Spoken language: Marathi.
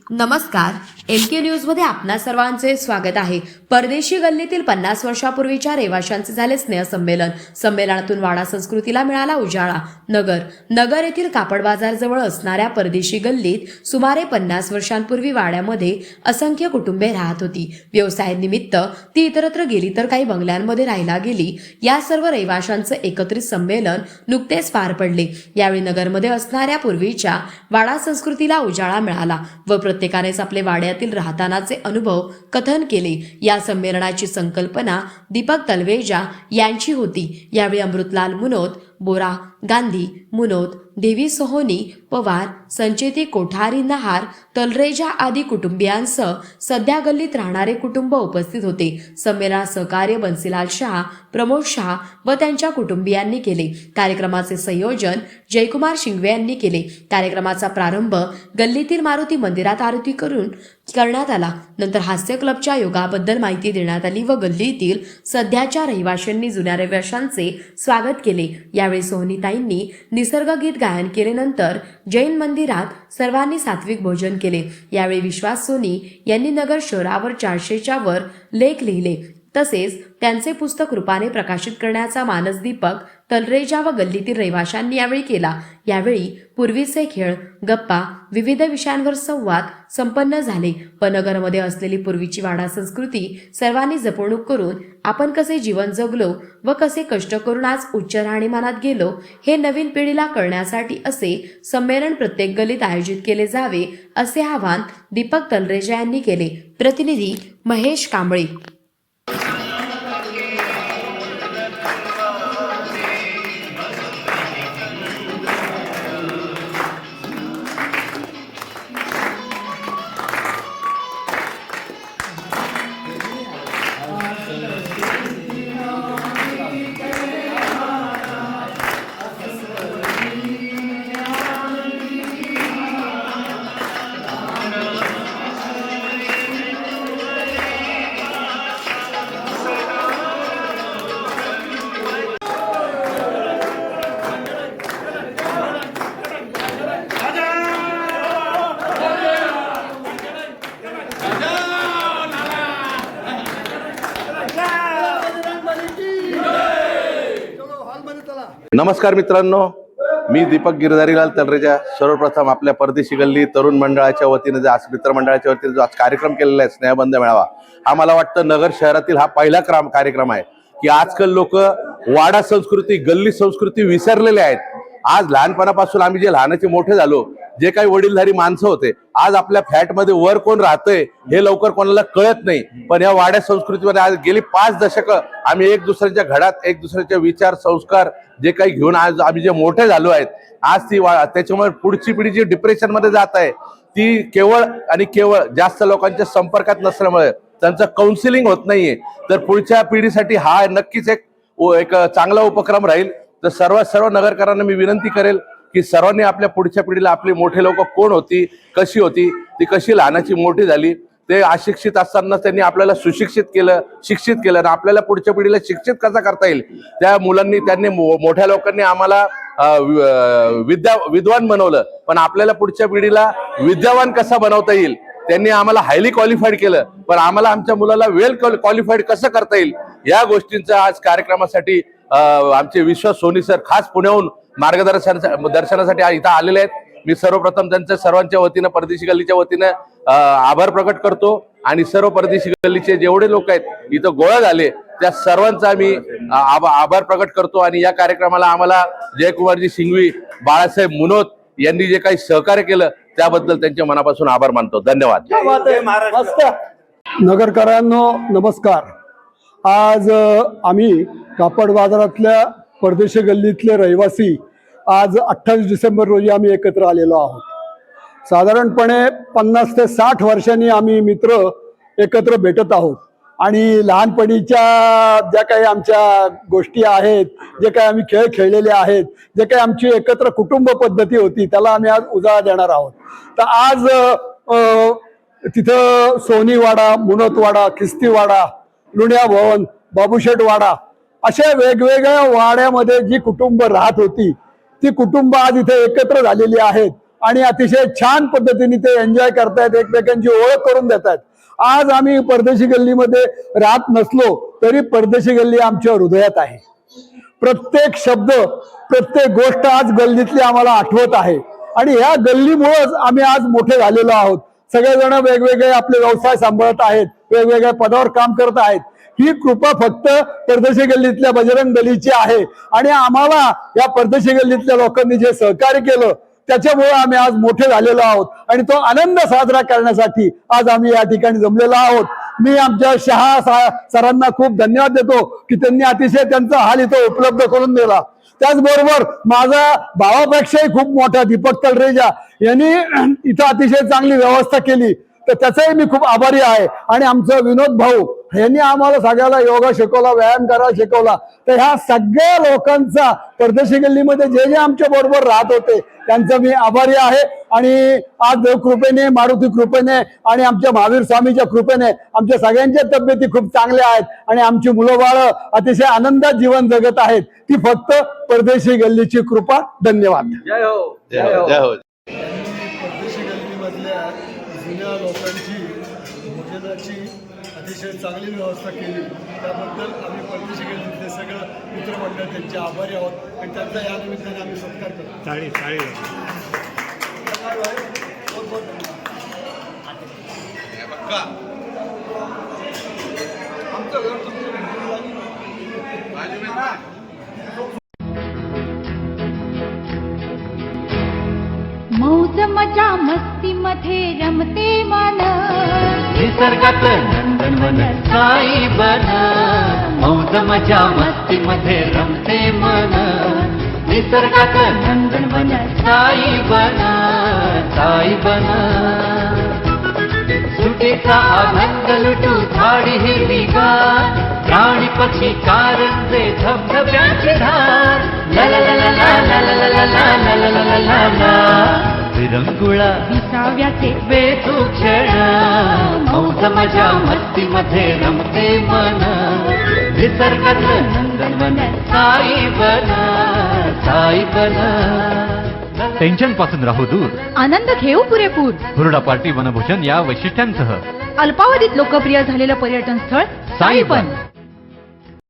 नमस्कार, MK न्यूज मध्ये आपणा सर्वांचे स्वागत आहे। परदेशी गल्लीतील 50 वर्षापूर्वीच्या रहिवाशांचे झाले स्नेहसंमेलन। संमेलनातून वाडा संस्कृतीला मिळाला उजाळा। नगर येथील कापड बाजार जवळ असणाऱ्या परदेशी गल्लीत सुमारे 50 वर्षांपूर्वी वाड्यामध्ये असंख्य कुटुंबे राहत होती। व्यवसायानिमित्त ती इतरत्र गेली तर काही बंगल्यांमध्ये राहायला गेली। या सर्व रहिवाशांचे एकत्रित संमेलन नुकतेच पार पडले। यावेळी नगरमध्ये असणाऱ्या पूर्वीच्या वाडा संस्कृतीला उजाळा मिळाला व प्रत्येकानेच आपले वाड्यातील राहतानाचे अनुभव कथन केले। या संमेलनाची संकल्पना दीपक तलरेजा यांची होती। यावेळी अमृतलाल मुनोत, बोरा गांधी, मुनोत, देवी सोहोनी, पवार, संचेती कोठारी नहार, तलरेजा आदी कुटुंबियांसह सध्या गल्लीत राहणारे कुटुंब उपस्थित होते। संमेलनात सहकार्य बन्सीलाल शाह, प्रमोद शाह व त्यांच्या कुटुंबियांनी केले। कार्यक्रमाचे संयोजन जयकुमार शिंगवे यांनी केले। कार्यक्रमाचा प्रारंभ गल्लीतील मारुती मंदिरात आरती करून करण्यात आला। नंतर हास्य क्लबच्या योगाबद्दल माहिती देण्यात आली व गल्लीतील सध्याच्या रहिवाशांनी जुन्या रहिवाशांचे स्वागत केले। यावेळी सोहनीताईंनी निसर्ग गीत गायन केले। नंतर जैन मंदिरात सर्वांनी सात्विक भोजन केले। यावेळी विश्वास सोनी यांनी नगर शहरावर 400च्या वर लेख लिहिले। तसेच त्यांचे पुस्तक रूपाने प्रकाशित करण्याचा मानस दीपक तलरेजा व गल्लीतील रहिवाशांनी यावेळी केला। यावेळी पूर्वीचे खेळ, गप्पा, विविध विषयांवर संवाद संपन्न झाले व नगरमध्ये असलेली पूर्वीची वाडा संस्कृती सर्वांनी जपणूक करून आपण कसे जीवन जगलो व कसे कष्ट करून आज उच्च राहणीमानात गेलो हे नवीन पिढीला कळण्यासाठी असे संमेलन प्रत्येक गल्लीत आयोजित केले जावे असे आवाहन दीपक तलरेजा यांनी केले। प्रतिनिधी महेश कांबळे। नमस्कार मित्रांनो, मी दीपक गिरधारीलाल तलरेजा। सर्वप्रथम आपल्या परदेशी गल्ली तरुण मंडळाच्या वतीने मित्र मंडळाच्या वतीने जो आज कार्यक्रम केलेला आहे स्नेहबंध मेळावा, हा मला वाटतं नगर शहरातील हा पहिला कार्यक्रम आहे की आजकाल लोक वाडा संस्कृती, गल्ली संस्कृती विसरलेले आहेत। आज लहानपणापासून आम्ही जे लहानाचे मोठे झालो, जे काही वडीलधारी माणसं होते, आज आपल्या फ्लॅटमध्ये वर कोण राहतंय हे लवकर कोणाला कळत नाही। पण या वाड्या संस्कृतीमध्ये आज गेली 5 दशकं आम्ही एक दुसऱ्याच्या घरात, एक दुसऱ्याचे विचार, संस्कार जे काही घेऊन आज आम्ही जे मोठे झालो आहेत, आज ती त्याच्यामुळे पुढची पिढी जी डिप्रेशन मध्ये जात आहे ती केवळ आणि केवळ जास्त लोकांच्या संपर्कात नसल्यामुळे, त्यांचं काउन्सिलिंग होत नाहीये। तर पुढच्या पिढीसाठी हा नक्कीच एक चांगला उपक्रम राहील। तर सर्व नगरकरांना मी विनंती करेल की सर्वांनी आपल्या पुढच्या पिढीला आपली मोठे लोक कोण होती, कशी होती, ती कशी लहानाची मोठी झाली, ते अशिक्षित असताना त्यांनी आपल्याला सुशिक्षित केलं, शिक्षित केलं, आणि आपल्याला पुढच्या पिढीला शिक्षित कसा करता येईल त्या त्यांनी मोठ्या लोकांनी आम्हाला विद्वान बनवलं, पण आपल्याला पुढच्या पिढीला विद्यावान कसा बनवता येईल त्यांनी आम्हाला हायली क्वालिफाईड केलं, पण आम्हाला आमच्या मुलाला वेल क्वालिफाईड कसं करता येईल या गोष्टींचा आज कार्यक्रमासाठी आमचे विश्वास सोनी सर खास पुण्याहून दर्शनासाठी इथं आलेले आहेत। मी सर्वप्रथम त्यांच्या सर्वांच्या वतीनं, परदेशी गल्लीच्या वतीनं आभार प्रकट करतो आणि सर्व परदेशी गल्लीचे जेवढे लोक आहेत इथं गोळा झाले त्या सर्वांचा मी आभार प्रकट करतो। आणि या कार्यक्रमाला आम्हाला जयकुमारजी शिंगवी, बाळासाहेब मुनोत यांनी जे काही सहकार्य केलं त्याबद्दल त्यांच्या मनापासून आभार मानतो। धन्यवाद। नगरकरांनो नमस्कार। आज आम्ही कापड बाजारातल्या परदेशी गल्लीतले रहिवासी आज 28 डिसेंबर रोजी आम्ही एकत्र आलेलो आहोत। साधारणपणे 50 ते 60 वर्षांनी आम्ही मित्र एकत्र भेटत आहोत आणि लहानपणीच्या ज्या काही आमच्या गोष्टी आहेत, जे काही आम्ही खेळ खेळलेले आहेत, जे काही आमची एकत्र कुटुंब पद्धती होती त्याला आम्ही आज उजाळा देणार आहोत। तर आज तिथं सोनीवाडा, मुनोतवाडा, खिस्तीवाडा, लुण्या भवन, बाबूशेठ वाडा, अशा वेगवेगळ्या वाड्यामध्ये जी कुटुंब राहत होती ती कुटुंब आज इथे एकत्र झालेली आहेत आणि अतिशय छान पद्धतीने ते एन्जॉय करतायत, एकमेकांची ओळख करून देतात. आज आम्ही परदेशी गल्लीमध्ये राहत नसलो तरी परदेशी गल्ली आमच्या हृदयात आहे. प्रत्येक शब्द, प्रत्येक गोष्ट आज गल्लीतली आम्हाला आठवत आहे आणि या गल्लीमुळेच आम्ही आज मोठे झालेलो आहोत. सगळेजण वेगवेगळे आपले व्यवसाय सांभाळत आहेत, वेगवेगळ्या पदावर काम करत आहेत. ही कृपा फक्त परदेशी गल्लीतल्या बजरंग दलीची आहे आणि आम्हाला या परदेशी गल्लीतल्या लोकांनी जे सहकार्य केलं त्याच्यामुळे आम्ही आज मोठे झालेलो आहोत आणि तो आनंद साजरा करण्यासाठी आज आम्ही या ठिकाणी जमलेलो आहोत. मी आमच्या शहा सरांना खूप धन्यवाद देतो की त्यांनी अतिशय त्यांचा हाल इथं उपलब्ध करून दिला. त्याचबरोबर माझा भावापेक्षाही खूप मोठा दीपक तलरेजा यांनी इथं अतिशय चांगली व्यवस्था केली, तर त्याचाही मी खूप आभारी आहे. आणि आमचं विनोद भाऊ यांनी आम्हाला सगळ्याला योगा शिकवला, व्यायाम करायला शिकवला. तर ह्या सगळ्या लोकांचा परदेशी गल्लीमध्ये जे जे आमच्या बरोबर राहत होते त्यांचा मी आभारी आहे. आणि आज देव कृपेने, मारुती कृपेने आणि आमच्या महावीर स्वामीच्या कृपेने आमच्या सगळ्यांच्या तब्येती खूप चांगल्या आहेत आणि आमची मुलं बाळ अतिशय आनंदात जीवन जगत आहेत. ती फक्त परदेशी गल्लीची कृपा. धन्यवाद. जय हो, जय हो, जय हो. परदेशी गल्लीमधल्या जुन्या लोकांची भोजनाची अतिशय चांगली व्यवस्था केली, त्याबद्दल आम्ही परदेशी गल्लीतले सगळं मित्रमंडळ त्यांचे आभारी आहोत आणि त्यांचा या निमित्ताने आम्ही सत्कार करतो. मौज मजा मस्ती मध्ये रमते मन, निसर्गात नंदनवन साई बन. मौज मजा मस्ती मध्ये रमते मन, निसर्गात नंदनवन साई बन, साई बन. सुटीचा आनंद लुटू झाडी हिरवीगार, प्राणी पक्षी कारंजे धबधब्याची धार. ला ला ला ला ला ला ला ला ला ला ला ला ला ला. विरंगुळा विसाव्याचे वेचू क्षण, मौज मजा मस्ती मध्ये रमते मन, निसर्गात नंदनवन साई बन, साई बन. टेन्शन पासून राहू दूर, आनंद घेऊ पुरेपूर. हुरडा पार्टी वनभोजन या वैशिष्ट्यांसह अल्पावधीत लोकप्रिय झालेलं पर्यटन स्थळ साईबन.